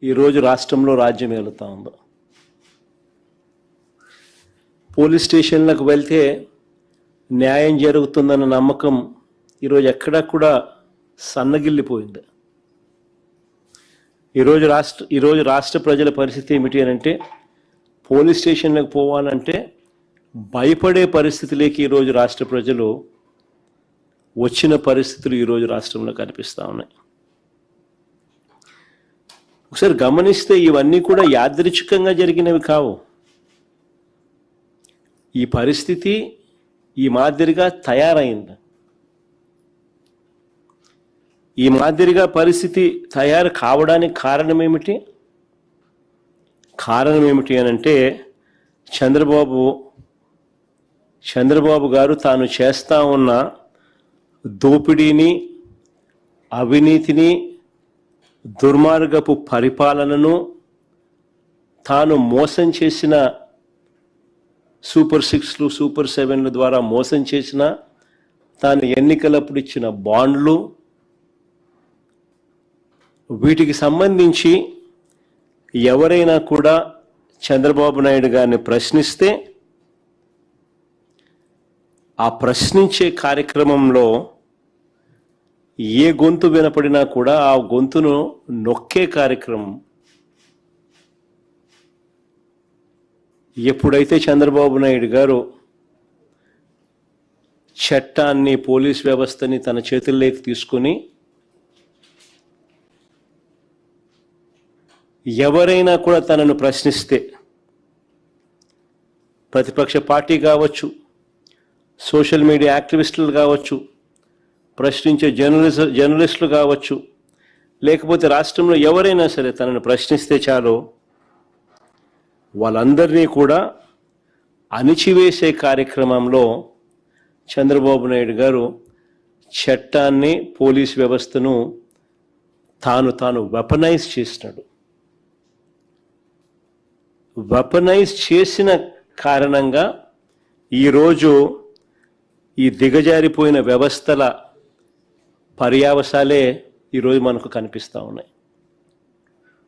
ఈరోజు రాష్ట్రంలో రాజ్యం ఏలుతా ఉంది. పోలీస్ స్టేషన్లకు వెళ్తే న్యాయం జరుగుతుందన్న నమ్మకం ఈరోజు ఎక్కడా కూడా సన్నగిల్లిపోయింది. ఈరోజు రాష్ట్ర ప్రజల పరిస్థితి ఏమిటి అని అంటే, పోలీస్ స్టేషన్లకు పోవాలంటే భయపడే పరిస్థితిలోకి ఈరోజు రాష్ట్ర ప్రజలు వచ్చిన పరిస్థితులు ఈరోజు రాష్ట్రంలో కనిపిస్తూ ఉన్నాయి. ఒకసారి గమనిస్తే ఇవన్నీ కూడా యాదృచ్ఛికంగా జరిగినవి కావు. ఈ పరిస్థితి ఈ మాదిరిగా తయారైంది. ఈ మాదిరిగా పరిస్థితి తయారు కావడానికి కారణం ఏమిటి అని అంటే, చంద్రబాబు గారు తాను చేస్తా ఉన్న దోపిడీని, అవినీతిని, దుర్మార్గపు పరిపాలనను, తాను మోసం చేసిన సూపర్ 6లు, సూపర్ 7ల ద్వారా మోసం చేసిన, తాను ఎన్నికలప్పుడు ఇచ్చిన బాండ్లు, వీటికి సంబంధించి ఎవరైనా కూడా చంద్రబాబు నాయుడు గారిని ప్రశ్నిస్తే ఆ ప్రశ్నించే కార్యక్రమంలో ఏ గొంతు వినపడినా కూడా ఆ గొంతును నొక్కే కార్యక్రమం. ఎప్పుడైతే చంద్రబాబు నాయుడు గారు చట్టాన్ని, పోలీస్ వ్యవస్థని తన చేతుల్లోకి తీసుకొని ఎవరైనా కూడా తనను ప్రశ్నిస్తే, ప్రతిపక్ష పార్టీ కావచ్చు, సోషల్ మీడియా యాక్టివిస్టులు కావచ్చు, ప్రశ్నించే జర్నలిస్టులు కావచ్చు, లేకపోతే రాష్ట్రంలో ఎవరైనా సరే తనను ప్రశ్నిస్తే చాలు వాళ్ళందరినీ కూడా అణిచివేసే కార్యక్రమంలో చంద్రబాబు నాయుడు గారు చట్టాన్ని, పోలీస్ వ్యవస్థను తాను వెపనైజ్ చేసినాడు. వెపనైజ్ చేసిన కారణంగా ఈరోజు ఈ దిగజారిపోయిన వ్యవస్థల పర్యావసాలే ఈరోజు మనకు కనిపిస్తూ ఉన్నాయి.